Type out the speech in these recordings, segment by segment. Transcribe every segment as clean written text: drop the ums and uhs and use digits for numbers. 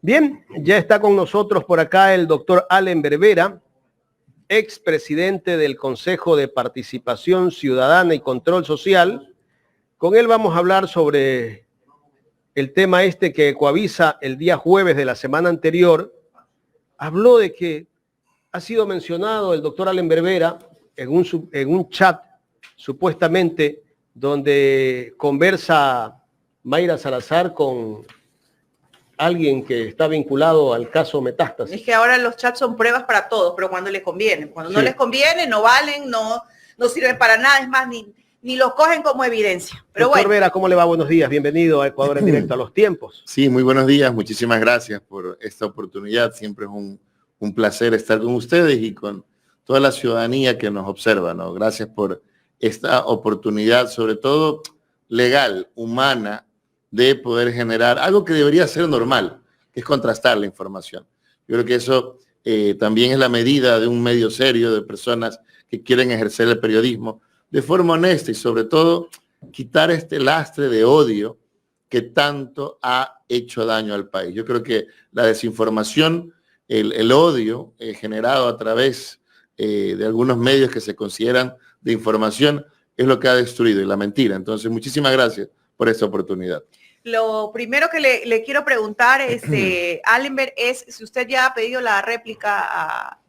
Bien, ya está con nosotros por acá el doctor Allen Berbera, expresidente del Consejo de Participación Ciudadana y Control Social. Con él vamos a hablar sobre el tema que Ecuavisa el día jueves de la semana anterior habló de que ha sido mencionado el doctor Allen Berbera en un chat supuestamente donde conversa Mayra Salazar con alguien que está vinculado al caso Metástasis. Es que ahora los chats son pruebas para todos, pero cuando les conviene. Cuando no les conviene, no valen, no sirven para nada, es más, ni los cogen como evidencia. Pero Doctor bueno. Vera, ¿cómo le va? Buenos días, bienvenido a Ecuador en Directo, a los tiempos. Sí, muy buenos días, muchísimas gracias por esta oportunidad. Siempre es un placer estar con ustedes y con toda la ciudadanía que nos observa, ¿no? Gracias por esta oportunidad, sobre todo legal, humana, de poder generar algo que debería ser normal, que es contrastar la información. Yo creo que eso también es la medida de un medio serio, de personas que quieren ejercer el periodismo de forma honesta y sobre todo quitar este lastre de odio que tanto ha hecho daño al país. Yo creo que la desinformación, el odio generado a través de algunos medios que se consideran de información es lo que ha destruido, y la mentira. Entonces, muchísimas gracias por esta oportunidad. Lo primero que le quiero preguntar, Allenberg, es si usted ya ha pedido la réplica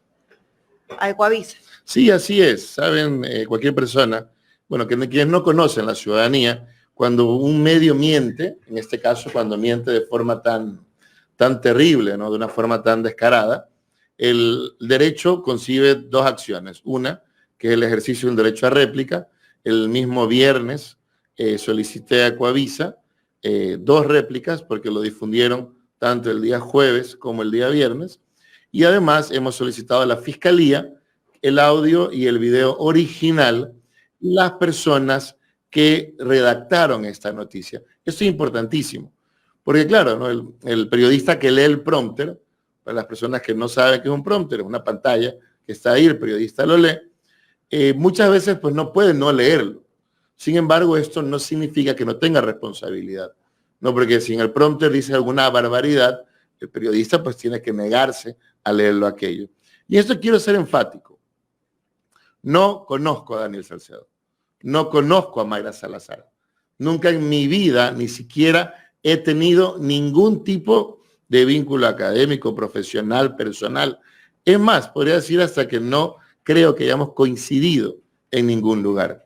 a Ecuavisa. Sí, así es. Saben, cualquier persona, bueno, quienes no conocen la ciudadanía, cuando un medio miente, en este caso cuando miente de forma tan terrible, ¿no? De una forma tan descarada, el derecho concibe dos acciones. Una, que es el ejercicio de un derecho a réplica. El mismo viernes solicité a Ecuavisa 2 réplicas porque lo difundieron tanto el día jueves como el día viernes, y además hemos solicitado a la Fiscalía el audio y el video original, las personas que redactaron esta noticia. Esto es importantísimo, porque claro, ¿no? el periodista que lee el prompter, para las personas que no saben qué es un prompter, es una pantalla que está ahí, el periodista lo lee, muchas veces pues no puede no leerlo. Sin embargo, esto no significa que no tenga responsabilidad, ¿no? Porque si en el prompter dice alguna barbaridad, el periodista pues tiene que negarse a leerlo aquello. Y esto quiero ser enfático. No conozco a Daniel Salcedo, no conozco a Mayra Salazar. Nunca en mi vida ni siquiera he tenido ningún tipo de vínculo académico, profesional, personal. Es más, podría decir hasta que no creo que hayamos coincidido en ningún lugar.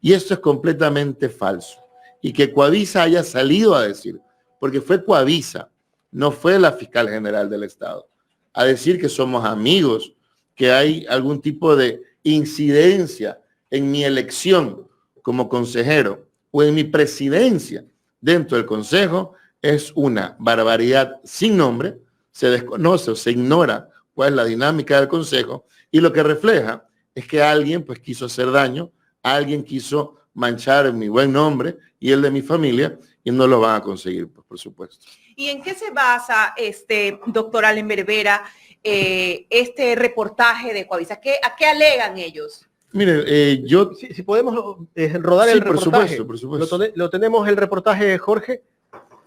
Y esto es completamente falso. Y que Ecuavisa haya salido a decir, porque fue Ecuavisa, no fue la fiscal general del Estado, a decir que somos amigos, que hay algún tipo de incidencia en mi elección como consejero o en mi presidencia dentro del Consejo, es una barbaridad sin nombre. Se desconoce o se ignora cuál es la dinámica del Consejo, y lo que refleja es que alguien pues quiso hacer daño, alguien quiso manchar mi buen nombre y el de mi familia, y no lo van a conseguir, pues, por supuesto. ¿Y en qué se basa, doctor Allen Berbera, este reportaje de Ecuavisa? ¿A qué alegan ellos? Mire, yo... Si podemos rodar el reportaje. Por supuesto. Lo tenemos el reportaje, Jorge.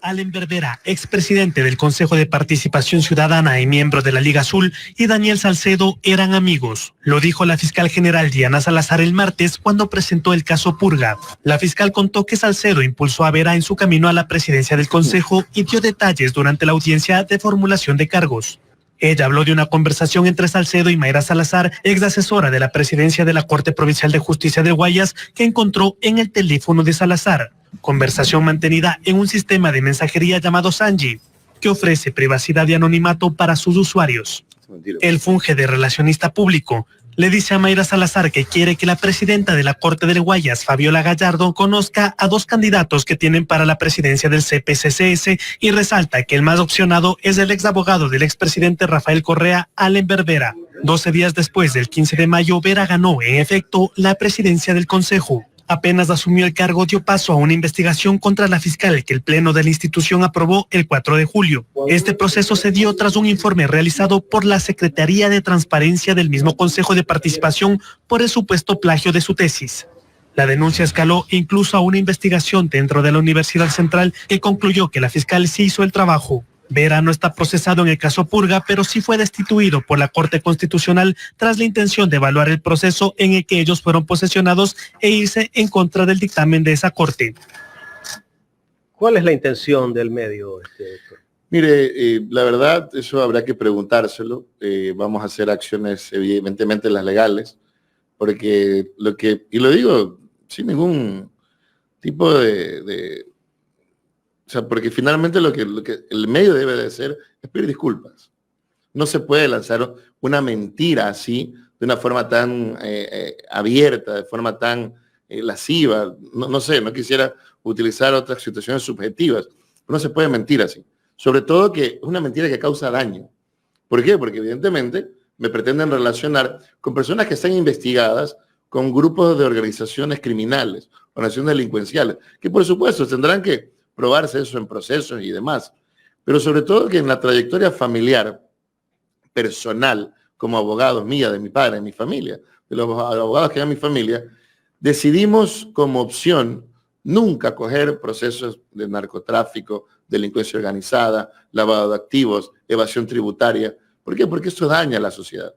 Allen Berbera, expresidente del Consejo de Participación Ciudadana y miembro de la Liga Azul, y Daniel Salcedo eran amigos. Lo dijo la fiscal general Diana Salazar el martes cuando presentó el caso Purga. La fiscal contó que Salcedo impulsó a Vera en su camino a la presidencia del Consejo y dio detalles durante la audiencia de formulación de cargos. Ella habló de una conversación entre Salcedo y Mayra Salazar, ex asesora de la presidencia de la Corte Provincial de Justicia de Guayas, que encontró en el teléfono de Salazar. Conversación mantenida en un sistema de mensajería llamado Sanji, que ofrece privacidad y anonimato para sus usuarios. Él funge de relacionista público. Le dice a Mayra Salazar que quiere que la presidenta de la Corte del Guayas, Fabiola Gallardo, conozca a 2 candidatos que tienen para la presidencia del CPCCS, y resalta que el más opcionado es el ex abogado del expresidente Rafael Correa, Allen Berbera. 12 días después del 15 de mayo, Vera ganó, en efecto, la presidencia del Consejo. Apenas asumió el cargo, dio paso a una investigación contra la fiscal que el Pleno de la institución aprobó el 4 de julio. Este proceso se dio tras un informe realizado por la Secretaría de Transparencia del mismo Consejo de Participación por el supuesto plagio de su tesis. La denuncia escaló incluso a una investigación dentro de la Universidad Central que concluyó que la fiscal sí hizo el trabajo. Vera no está procesado en el caso Purga, pero sí fue destituido por la Corte Constitucional tras la intención de evaluar el proceso en el que ellos fueron posesionados e irse en contra del dictamen de esa Corte. ¿Cuál es la intención del medio, doctor? Mire, la verdad, eso habrá que preguntárselo. Vamos a hacer acciones, evidentemente, las legales, porque y lo digo sin ningún tipo o sea, porque finalmente lo que el medio debe de hacer es pedir disculpas. No se puede lanzar una mentira así, de una forma tan abierta, de forma tan lasciva. No sé, no quisiera utilizar otras situaciones subjetivas. No se puede mentir así. Sobre todo que es una mentira que causa daño. ¿Por qué? Porque evidentemente me pretenden relacionar con personas que están investigadas con grupos de organizaciones criminales, organizaciones delincuenciales, que por supuesto tendrán que probarse eso en procesos y demás. Pero sobre todo que en la trayectoria familiar, personal, como abogados mía, de mi padre, de mi familia, de los abogados que hay en mi familia, decidimos como opción nunca coger procesos de narcotráfico, delincuencia organizada, lavado de activos, evasión tributaria. ¿Por qué? Porque eso daña a la sociedad.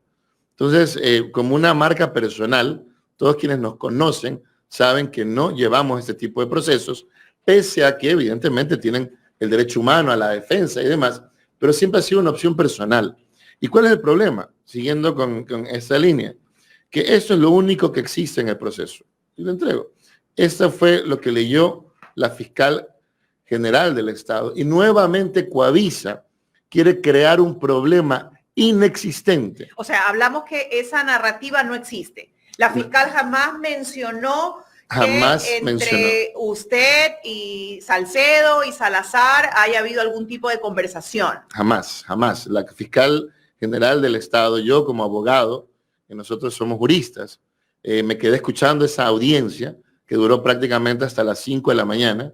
Entonces, como una marca personal, todos quienes nos conocen saben que no llevamos este tipo de procesos, pese a que evidentemente tienen el derecho humano a la defensa y demás, pero siempre ha sido una opción personal. ¿Y cuál es el problema? Siguiendo con esa línea, que eso es lo único que existe en el proceso. Y lo entrego. Esto fue lo que leyó la fiscal general del Estado. Y nuevamente Coavisa quiere crear un problema inexistente. O sea, hablamos que esa narrativa no existe. La fiscal jamás mencionó que entre usted y Salcedo y Salazar haya habido algún tipo de conversación. Jamás, jamás. La fiscal general del Estado, yo como abogado, que nosotros somos juristas, me quedé escuchando esa audiencia que duró prácticamente hasta las 5 de la mañana.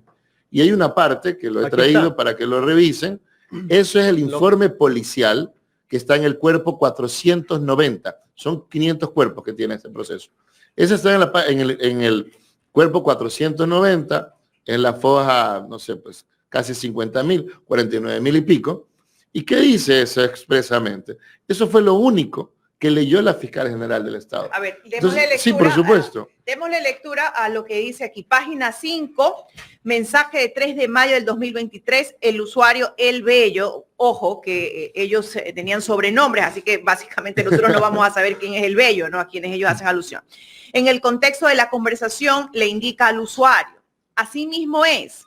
Y hay una parte que lo he traído para que lo revisen. Eso es el informe policial que está en el cuerpo 490. Son 500 cuerpos que tiene este proceso. Ese está en el cuerpo 490, en la foja, no sé, pues casi 50,000, 49,000 y pico. ¿Y qué dice eso expresamente? Eso fue lo único que leyó la fiscal general del Estado. A ver, démosle lectura. Sí, por supuesto. Démosle lectura a lo que dice aquí. Página 5, mensaje de 3 de mayo del 2023, el usuario El Bello. Ojo, que ellos tenían sobrenombres, así que básicamente nosotros no vamos a saber quién es El Bello, ¿no? A quienes ellos hacen alusión. En el contexto de la conversación le indica al usuario. Asimismo es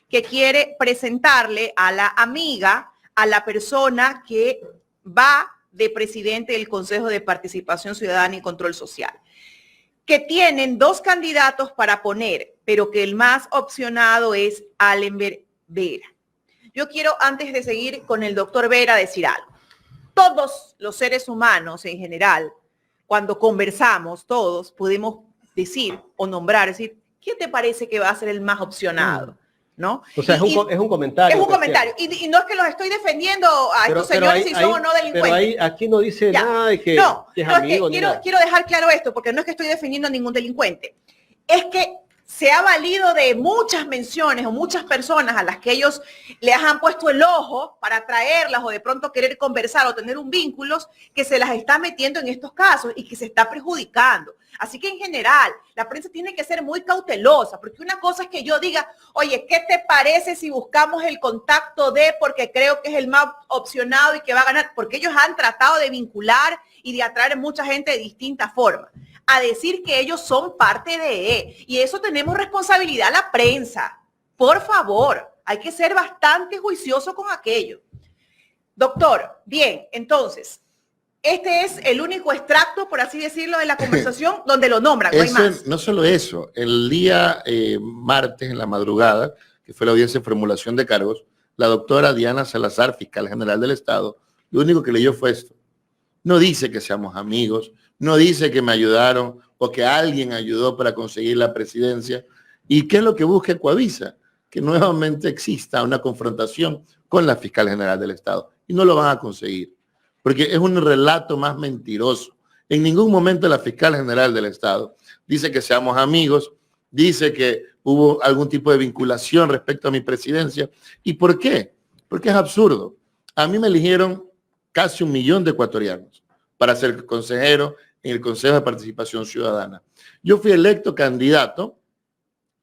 que quiere presentarle a la amiga, a la persona que va de presidente del Consejo de Participación Ciudadana y Control Social, que tienen 2 candidatos para poner, pero que el más opcionado es Allen Vera. Yo quiero, antes de seguir con el doctor Vera, decir algo. Todos los seres humanos en general, cuando conversamos, todos podemos decir o nombrar, decir, ¿quién te parece que va a ser el más opcionado? ¿No? O sea, es un comentario. Es un comentario. Y no es que los estoy defendiendo a estos señores si son o no delincuentes. Pero ahí, aquí no dice nada de que es amigo. Quiero dejar claro esto, porque no es que estoy defendiendo a ningún delincuente. Es que se ha valido de muchas menciones o muchas personas a las que ellos les han puesto el ojo para traerlas o de pronto querer conversar o tener un vínculo, que se las está metiendo en estos casos y que se está perjudicando. Así que en general, la prensa tiene que ser muy cautelosa, porque una cosa es que yo diga, oye, ¿qué te parece si buscamos el contacto de, porque creo que es el más opcionado y que va a ganar? Porque ellos han tratado de vincular y de atraer mucha gente de distintas formas, a decir que ellos son parte de, y eso tenemos responsabilidad la prensa. Por favor, hay que ser bastante juicioso con aquello. Doctor, bien, entonces, este es el único extracto, por así decirlo, de la conversación donde lo nombran, no hay más. No solo eso, el día martes en la madrugada, que fue la audiencia de formulación de cargos, la doctora Diana Salazar, fiscal general del Estado, lo único que leyó fue esto. No dice que seamos amigos, no dice que me ayudaron o que alguien ayudó para conseguir la presidencia. ¿Y qué es lo que busca Coavisa? Que nuevamente exista una confrontación con la fiscal general del Estado. Y no lo van a conseguir, porque es un relato más mentiroso. En ningún momento la fiscal general del Estado dice que seamos amigos, dice que hubo algún tipo de vinculación respecto a mi presidencia. ¿Y por qué? Porque es absurdo. A mí me eligieron casi 1 millón de ecuatorianos para ser consejero en el Consejo de Participación Ciudadana. Yo fui electo candidato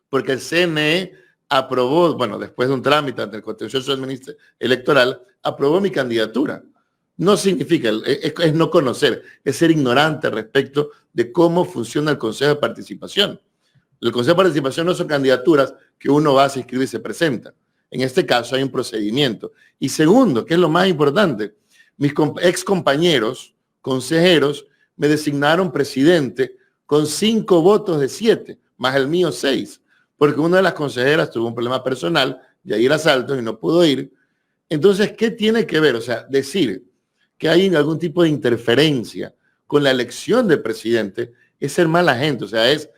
porque el CNE aprobó, bueno, después de un trámite ante el contencioso electoral, aprobó mi candidatura. No significa, es no conocer, es ser ignorante respecto de cómo funciona el Consejo de Participación. El Consejo de Participación no son candidaturas que uno va a inscribir y se presenta. En este caso hay un procedimiento. Y segundo, que es lo más importante, mis ex compañeros, consejeros, me designaron presidente con 5 votos de 7, más el mío 6, porque una de las consejeras tuvo un problema personal, Yair Asaltos, y no pudo ir. Entonces, ¿qué tiene que ver? O sea, decir que hay algún tipo de interferencia con la elección del presidente es ser mala gente, o sea, es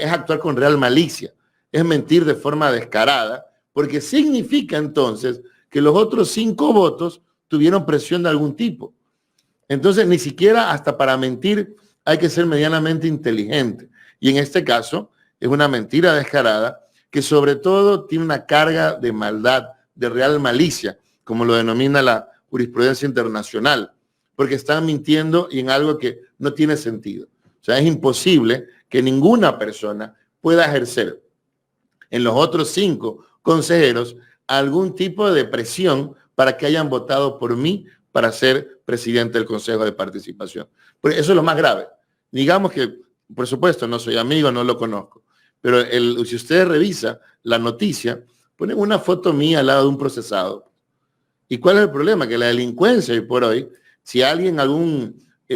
actuar con real malicia, es mentir de forma descarada, porque significa entonces que los otros 5 votos tuvieron presión de algún tipo. Entonces, ni siquiera hasta para mentir hay que ser medianamente inteligente. Y en este caso, es una mentira descarada que sobre todo tiene una carga de maldad, de real malicia, como lo denomina la jurisprudencia internacional, porque están mintiendo y en algo que no tiene sentido. O sea, es imposible que ninguna persona pueda ejercer en los otros 5 consejeros algún tipo de presión para que hayan votado por mí para ser presidente del Consejo de Participación. Porque eso es lo más grave. Digamos que, por supuesto, no soy amigo, no lo conozco, pero si usted revisa la noticia, ponen una foto mía al lado de un procesado. ¿Y cuál es el problema? Que la delincuencia hoy por hoy, si alguien,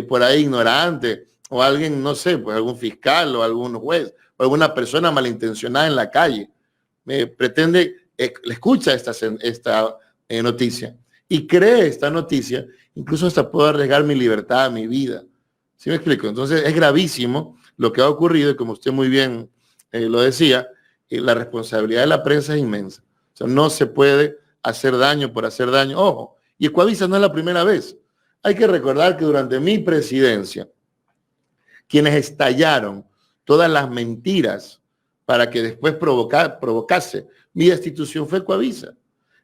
por ahí ignorante, o alguien, no sé, pues algún fiscal o algún juez, o alguna persona malintencionada en la calle, pretende, le escucha esta noticia y cree esta noticia, incluso hasta puedo arriesgar mi libertad, mi vida. ¿Sí me explico? Entonces es gravísimo lo que ha ocurrido y como usted muy bien lo decía, la responsabilidad de la prensa es inmensa. O sea, no se puede hacer daño por hacer daño. Ojo, y Ecuavisa no es la primera vez. Hay que recordar que durante mi presidencia, quienes estallaron todas las mentiras para que después provocase mi destitución fue Ecuavisa.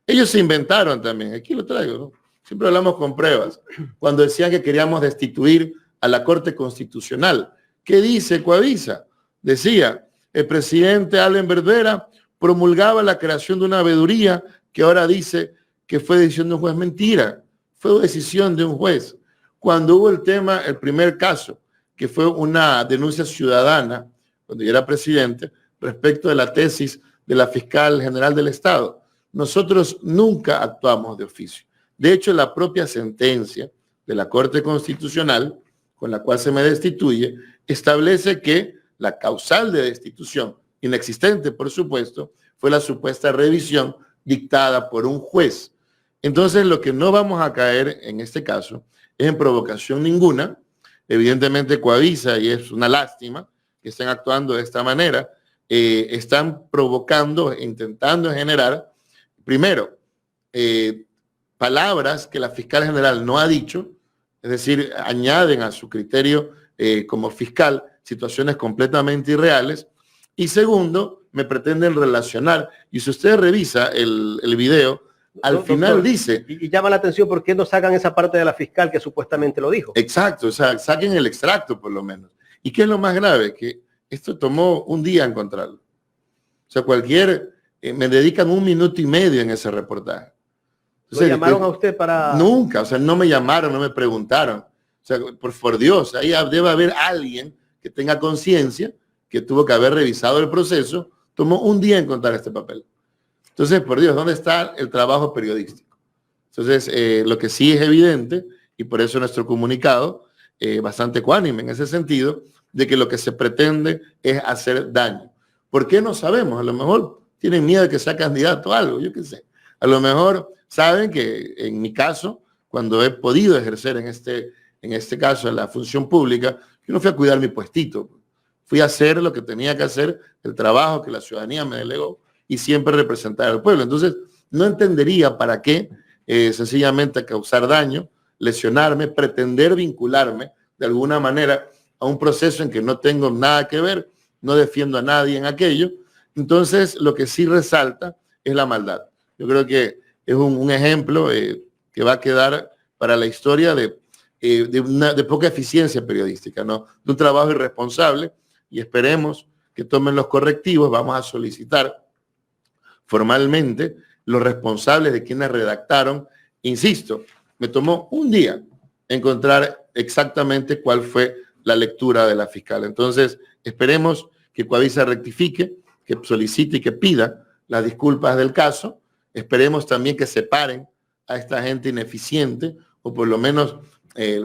Ellos se inventaron también, aquí lo traigo, ¿no? Siempre hablamos con pruebas, cuando decían que queríamos destituir a la Corte Constitucional. ¿Qué dice Ecuavisa? Decía, el presidente Allen Berbera promulgaba la creación de una veeduría que ahora dice que fue decisión de un juez. Mentira, fue decisión de un juez. Cuando hubo el primer caso, que fue una denuncia ciudadana, cuando yo era presidente, respecto de la tesis de la fiscal general del Estado, nosotros nunca actuamos de oficio. De hecho, la propia sentencia de la Corte Constitucional, con la cual se me destituye, establece que la causal de destitución, inexistente por supuesto, fue la supuesta revisión dictada por un juez. Entonces, lo que no vamos a caer en este caso es en provocación ninguna. Evidentemente, Ecuavisa, y es una lástima que estén actuando de esta manera, están provocando, intentando generar, primero, palabras que la fiscal general no ha dicho, es decir, añaden a su criterio como fiscal situaciones completamente irreales, y segundo, me pretenden relacionar, y si usted revisa el video, al final dice... Y llama la atención por qué no sacan esa parte de la fiscal que supuestamente lo dijo. Exacto, o sea, saquen el extracto por lo menos. ¿Y qué es lo más grave? Que esto tomó un día encontrarlo. O sea, me dedican 1 minuto y medio en ese reportaje. Entonces, ¿Lo llamaron a usted para...? Nunca, o sea, no me llamaron, no me preguntaron. O sea, por Dios, ahí debe haber alguien que tenga conciencia, que tuvo que haber revisado el proceso, tomó un día encontrar este papel. Entonces, por Dios, ¿dónde está el trabajo periodístico? Entonces, lo que sí es evidente, y por eso nuestro comunicado, bastante ecuánime en ese sentido, de que lo que se pretende es hacer daño. ¿Por qué no sabemos? A lo mejor tienen miedo de que sea candidato a algo, yo qué sé. A lo mejor saben que en mi caso, cuando he podido ejercer en este caso la función pública, yo no fui a cuidar mi puestito. Fui a hacer lo que tenía que hacer, el trabajo que la ciudadanía me delegó y siempre representar al pueblo. Entonces, no entendería para qué sencillamente causar daño, lesionarme, pretender vincularme de alguna manera a un proceso en que no tengo nada que ver, no defiendo a nadie en aquello. Entonces, lo que sí resalta es la maldad. Yo creo que es un ejemplo que va a quedar para la historia de poca eficiencia periodística, ¿no? De un trabajo irresponsable, y esperemos que tomen los correctivos. Vamos a solicitar formalmente los responsables de quienes redactaron. Insisto, me tomó un día encontrar exactamente cuál fue la lectura de la fiscal. Entonces, esperemos que Coavisa rectifique, que solicite y que pida las disculpas del caso. Esperemos también que separen a esta gente ineficiente, o por lo menos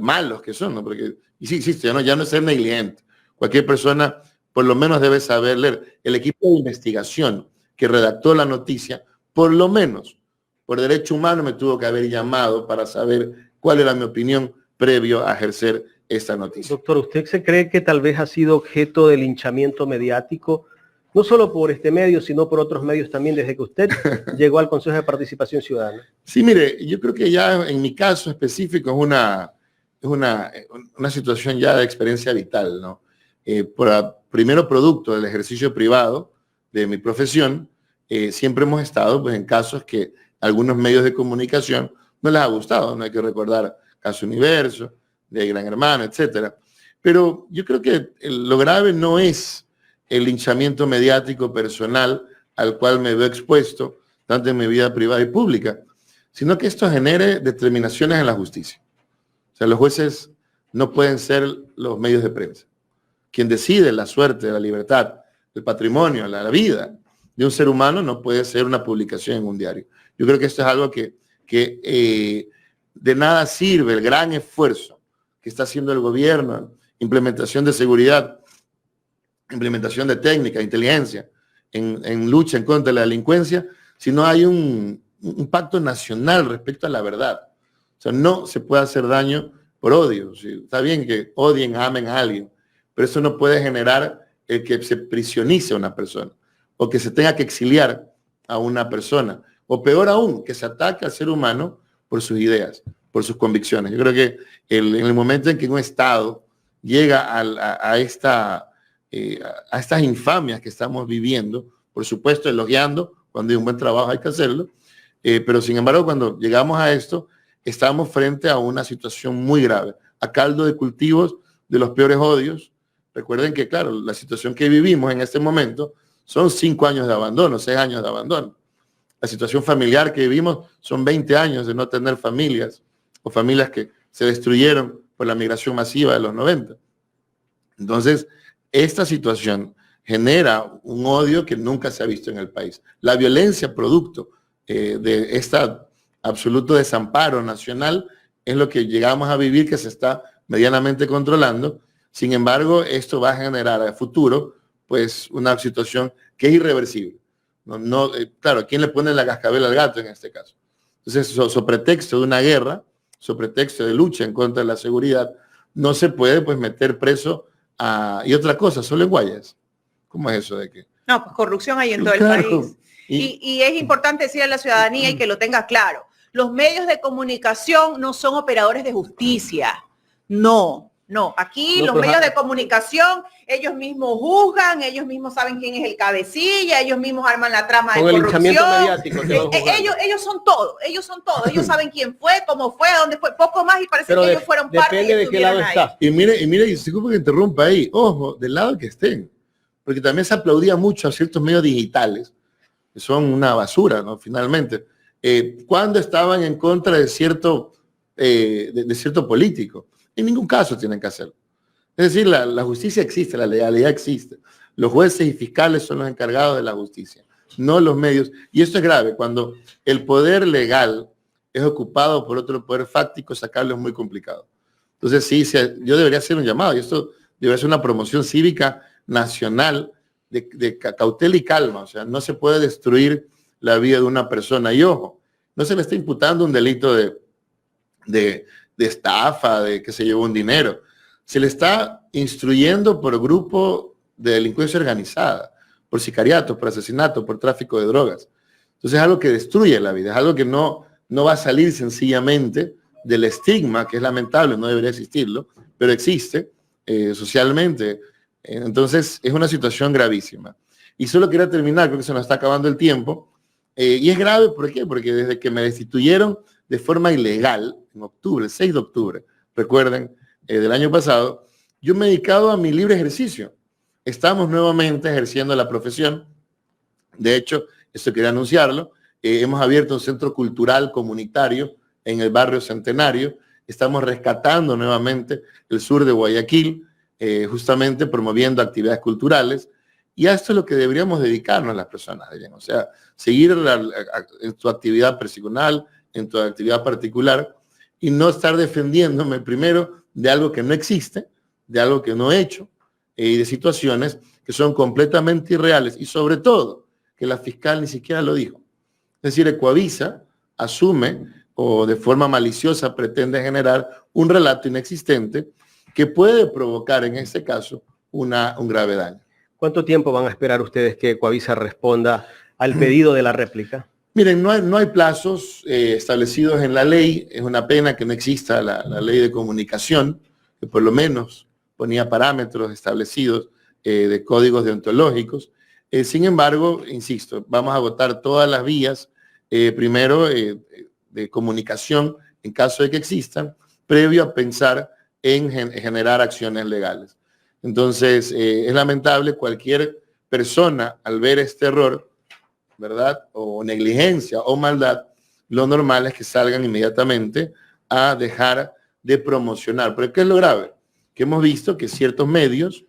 malos que son, ¿no? Porque, y sí, insisto, ya no es ser negligente. Cualquier persona por lo menos debe saber leer. El equipo de investigación que redactó la noticia, por lo menos, por derecho humano, me tuvo que haber llamado para saber cuál era mi opinión previo a ejercer esta noticia. Doctor, ¿usted se cree que tal vez ha sido objeto de linchamiento mediático, no solo por este medio, sino por otros medios también, desde que usted llegó al Consejo de Participación Ciudadana? Sí, mire, yo creo que ya en mi caso específico es una situación ya de experiencia vital, ¿no? Primero, producto del ejercicio privado de mi profesión, siempre hemos estado pues, en casos que algunos medios de comunicación no les ha gustado. No hay que recordar Caso Universo, de Gran Hermano, etcétera. Pero yo creo que lo grave no es el linchamiento mediático personal al cual me veo expuesto, tanto en mi vida privada y pública, sino que esto genere determinaciones en la justicia. O sea, los jueces no pueden ser los medios de prensa. Quien decide la suerte, la libertad, el patrimonio, la vida de un ser humano no puede ser una publicación en un diario. Yo creo que esto es algo que de nada sirve el gran esfuerzo que está haciendo el gobierno, implementación de seguridad, implementación de técnica, inteligencia, en lucha en contra de la delincuencia, si no hay un pacto nacional respecto a la verdad. O sea, no se puede hacer daño por odio. ¿Sí? Está bien que odien, amen a alguien, pero eso no puede generar el que se prisionice a una persona, o que se tenga que exiliar a una persona, o peor aún, que se ataque al ser humano por sus ideas, por sus convicciones. Yo creo que en el momento en que un Estado llega a estas infamias que estamos viviendo, por supuesto elogiando, cuando hay un buen trabajo hay que hacerlo, pero sin embargo cuando llegamos a esto, estamos frente a una situación muy grave, a caldo de cultivos de los peores odios. Recuerden que, claro, la situación que vivimos en este momento son 5 años de abandono, 6 años de abandono. La situación familiar que vivimos son 20 años de no tener familias, o familias que se destruyeron por la migración masiva de los 90. Entonces, esta situación genera un odio que nunca se ha visto en el país. La violencia producto de este absoluto desamparo nacional es lo que llegamos a vivir, que se está medianamente controlando. Sin embargo, esto va a generar a futuro pues una situación que es irreversible. Claro, ¿quién le pone la cascabel al gato en este caso? Entonces, sobre pretexto de una guerra, sobre pretexto de lucha en contra de la seguridad, no se puede pues meter preso y otra cosa, solo en Guayas. ¿Cómo es eso de que? No, pues corrupción hay en todo el país. Y es importante decir a la ciudadanía y que lo tenga claro. Los medios de comunicación no son operadores de justicia. No. Aquí los medios de comunicación, ellos mismos juzgan, ellos mismos saben quién es el cabecilla, ellos mismos arman la trama de corrupción. Ellos son todo. Ellos saben quién fue, cómo fue, dónde fue, poco más, y parece que ellos fueron parte de de qué lado está. Y mire, y disculpe que interrumpa ahí, ojo, del lado que estén, porque también se aplaudía mucho a ciertos medios digitales, que son una basura, ¿no? Finalmente, cuando estaban en contra de cierto político. En ningún caso tienen que hacerlo. Es decir, la justicia existe, la legalidad existe. Los jueces y fiscales son los encargados de la justicia, no los medios. Y esto es grave. Cuando el poder legal es ocupado por otro poder fáctico, sacarlo es muy complicado. Entonces, sí, yo debería hacer un llamado, y esto debería ser una promoción cívica nacional de cautela y calma. O sea, no se puede destruir la vida de una persona. Y ojo, no se le está imputando un delito de estafa, de que se llevó un dinero. Se le está instruyendo por grupo de delincuencia organizada, por sicariato, por asesinato, por tráfico de drogas. Entonces es algo que destruye la vida, es algo que no va a salir sencillamente del estigma, que es lamentable, no debería existirlo, pero existe socialmente. Entonces es una situación gravísima. Y solo quería terminar, creo que se nos está acabando el tiempo. Y es grave, ¿por qué? Porque desde que me destituyeron de forma ilegal, en octubre, el 6 de octubre, recuerden, del año pasado, yo me he dedicado a mi libre ejercicio. Estamos nuevamente ejerciendo la profesión. De hecho, esto quería anunciarlo. Hemos abierto un centro cultural comunitario en el barrio Centenario. Estamos rescatando nuevamente el sur de Guayaquil, justamente promoviendo actividades culturales. Y a esto es lo que deberíamos dedicarnos las personas, o sea, seguir en tu actividad personal, en tu actividad particular, y no estar defendiéndome primero de algo que no existe, de algo que no he hecho, y de situaciones que son completamente irreales, y sobre todo, que la fiscal ni siquiera lo dijo. Es decir, Ecuavisa asume o de forma maliciosa pretende generar un relato inexistente que puede provocar en este caso un grave daño. ¿Cuánto tiempo van a esperar ustedes que Ecuavisa responda al pedido de la réplica? Miren, no hay plazos establecidos en la ley. Es una pena que no exista la ley de comunicación, que por lo menos ponía parámetros establecidos de códigos deontológicos. Sin embargo, insisto, vamos a agotar todas las vías, primero de comunicación en caso de que existan, previo a pensar en generar acciones legales. Entonces, es lamentable cualquier persona al ver este error, ¿verdad? O negligencia o maldad, lo normal es que salgan inmediatamente a dejar de promocionar. Pero ¿qué es lo grave? Que hemos visto que ciertos medios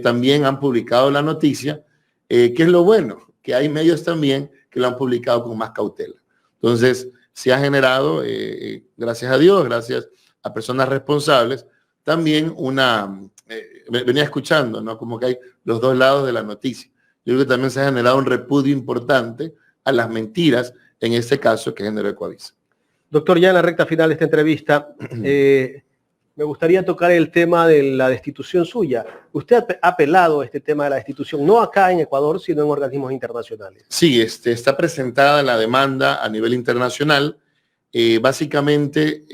también han publicado la noticia, ¿qué es lo bueno? Que hay medios también que lo han publicado con más cautela. Entonces, se ha generado, gracias a Dios, gracias a personas responsables, también venía escuchando, ¿no? Como que hay los dos lados de la noticia. Yo creo que también se ha generado un repudio importante a las mentiras, en este caso que generó Ecuavisa. Doctor, ya en la recta final de esta entrevista, me gustaría tocar el tema de la destitución suya. Usted ha apelado a este tema de la destitución, no acá en Ecuador, sino en organismos internacionales. Sí, está presentada la demanda a nivel internacional. Básicamente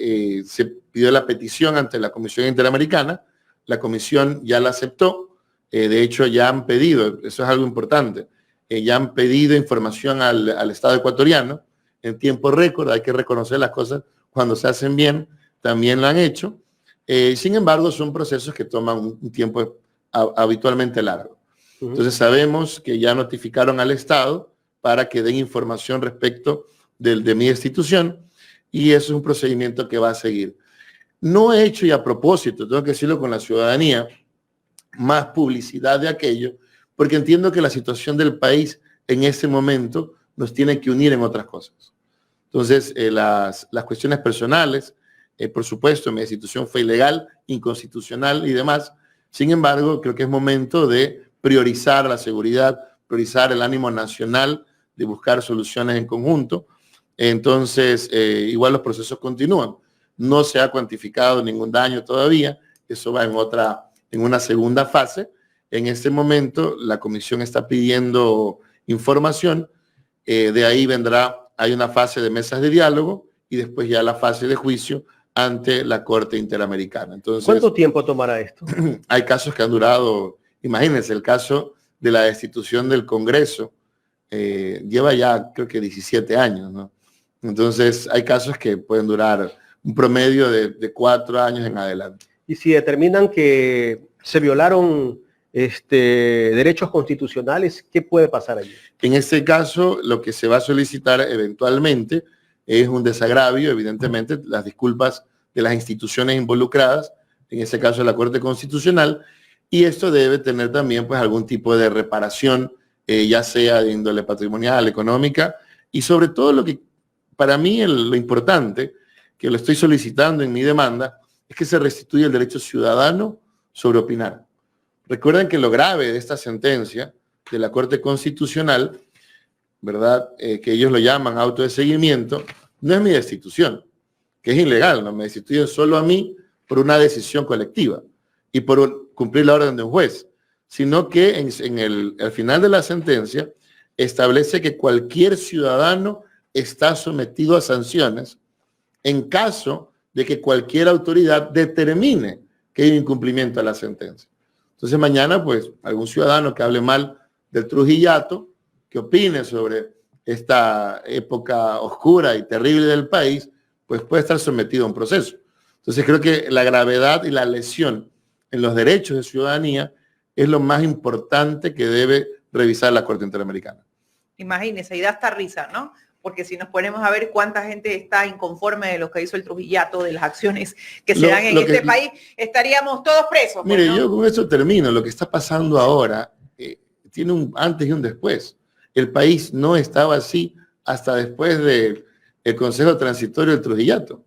se pidió la petición ante la Comisión Interamericana. La Comisión ya la aceptó. De hecho, ya han pedido, eso es algo importante, ya han pedido información al Estado ecuatoriano en tiempo récord. Hay que reconocer las cosas cuando se hacen bien, también lo han hecho. Sin embargo, son procesos que toman un tiempo habitualmente largo. Entonces sabemos que ya notificaron al Estado para que den información respecto de mi destitución, y eso es un procedimiento que va a seguir. No he hecho, y a propósito, tengo que decirlo con la ciudadanía, más publicidad de aquello, porque entiendo que la situación del país en este momento nos tiene que unir en otras cosas. Entonces, las cuestiones personales, por supuesto, mi destitución fue ilegal, inconstitucional y demás. Sin embargo, creo que es momento de priorizar la seguridad, priorizar el ánimo nacional, de buscar soluciones en conjunto. Entonces, igual los procesos continúan. No se ha cuantificado ningún daño todavía. Eso va en una segunda fase. En este momento, la comisión está pidiendo información. De ahí hay una fase de mesas de diálogo y después ya la fase de juicio ante la Corte Interamericana. Entonces, ¿cuánto tiempo tomará esto? Hay casos que han durado, imagínense, el caso de la destitución del Congreso, lleva ya creo que 17 años, ¿no? Entonces hay casos que pueden durar un promedio de 4 años en adelante. Y si determinan que se violaron derechos constitucionales, ¿qué puede pasar allí? En este caso, lo que se va a solicitar eventualmente es un desagravio, evidentemente, las disculpas de las instituciones involucradas, en este caso la Corte Constitucional, y esto debe tener también pues algún tipo de reparación, ya sea de índole patrimonial, económica, y sobre todo lo que para mí lo importante, que lo estoy solicitando en mi demanda, es que se restituya el derecho ciudadano sobre opinar. Recuerden que lo grave de esta sentencia de la Corte Constitucional, ¿verdad? Que ellos lo llaman auto de seguimiento, no es mi destitución, que es ilegal, no me destituyen solo a mí por una decisión colectiva y por cumplir la orden de un juez, sino que al final de la sentencia establece que cualquier ciudadano está sometido a sanciones en caso de que cualquier autoridad determine que hay un incumplimiento a la sentencia. Entonces mañana, pues, algún ciudadano que hable mal del Trujillato, que opine sobre esta época oscura y terrible del país, pues puede estar sometido a un proceso. Entonces creo que la gravedad y la lesión en los derechos de ciudadanía es lo más importante que debe revisar la Corte Interamericana. Imagínense, y da hasta risa, ¿no? Porque si nos ponemos a ver cuánta gente está inconforme de lo que hizo el Trujillato, de las acciones que se dan en este país, estaríamos todos presos. Mire, ¿no? yo con esto termino. Lo que está pasando ahora tiene un antes y un después. El país no estaba así hasta después del Consejo Transitorio del Trujillato.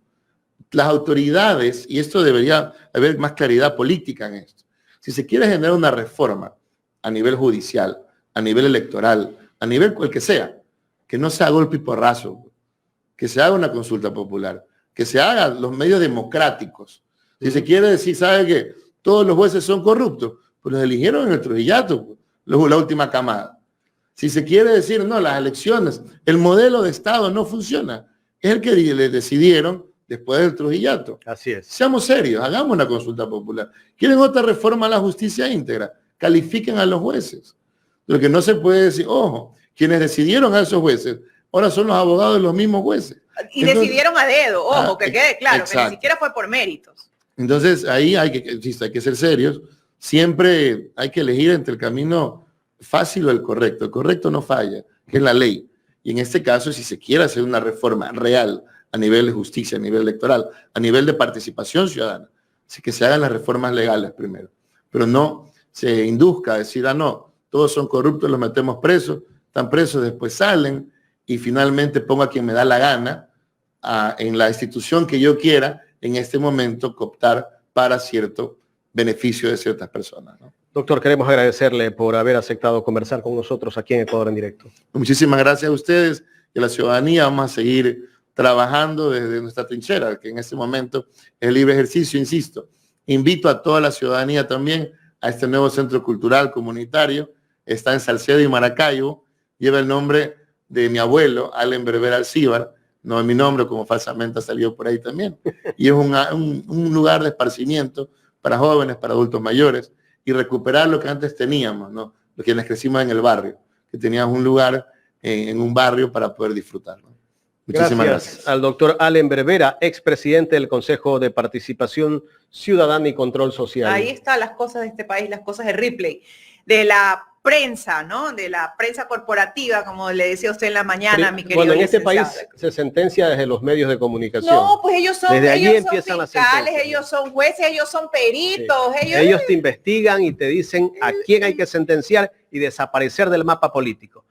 Las autoridades, y esto debería haber más claridad política en esto, si se quiere generar una reforma a nivel judicial, a nivel electoral, a nivel cual que sea, que no sea golpe y porrazo, que se haga una consulta popular, que se hagan los medios democráticos. Si se quiere decir, ¿sabe qué? Todos los jueces son corruptos, pues los eligieron en el Trujillato, la última camada. Si se quiere decir, no, las elecciones, el modelo de Estado no funciona, es el que le decidieron después del Trujillato. Así es. Seamos serios, hagamos una consulta popular. ¿Quieren otra reforma a la justicia íntegra? Califiquen a los jueces. Lo que no se puede decir, ojo, quienes decidieron a esos jueces, ahora son los abogados de los mismos jueces. Y entonces, decidieron a dedo, ojo, que quede claro, exacto. que ni siquiera fue por méritos. Entonces ahí hay que ser serios. Siempre hay que elegir entre el camino fácil o el correcto. El correcto no falla, que es la ley. Y en este caso, si se quiere hacer una reforma real a nivel de justicia, a nivel electoral, a nivel de participación ciudadana, así que se hagan las reformas legales primero. Pero no se induzca a decir, no, todos son corruptos, los metemos presos, están presos, después salen y finalmente pongo a quien me da la gana en la institución que yo quiera en este momento cooptar para cierto beneficio de ciertas personas, ¿no? Doctor, queremos agradecerle por haber aceptado conversar con nosotros aquí en Ecuador en Directo. Muchísimas gracias a ustedes y a la ciudadanía. Vamos a seguir trabajando desde nuestra trinchera, que en este momento es el libre ejercicio, insisto. Invito a toda la ciudadanía también a este nuevo centro cultural comunitario. Está en Salcedo y Maracaibo. Lleva el nombre de mi abuelo, Allen Berbera Alcíbar, no es mi nombre, como falsamente ha salido por ahí también. Y es un lugar de esparcimiento para jóvenes, para adultos mayores, y recuperar lo que antes teníamos, ¿no? Los quienes crecimos en el barrio, que teníamos un lugar en un barrio para poder disfrutarlo. Muchísimas gracias al doctor Allen Berbera, expresidente del Consejo de Participación Ciudadana y Control Social. Ahí están las cosas de este país, las cosas de Ripley, de la prensa, ¿no? De la prensa corporativa, como le decía usted en la mañana, mi querido. Bueno, en este licenciado. país se sentencia desde los medios de comunicación. No, pues ellos son, desde allí ellos empiezan son las fiscales, sentencias. ellos son jueces, ellos son peritos. Sí. Ellos te investigan y te dicen a quién hay que sentenciar y desaparecer del mapa político.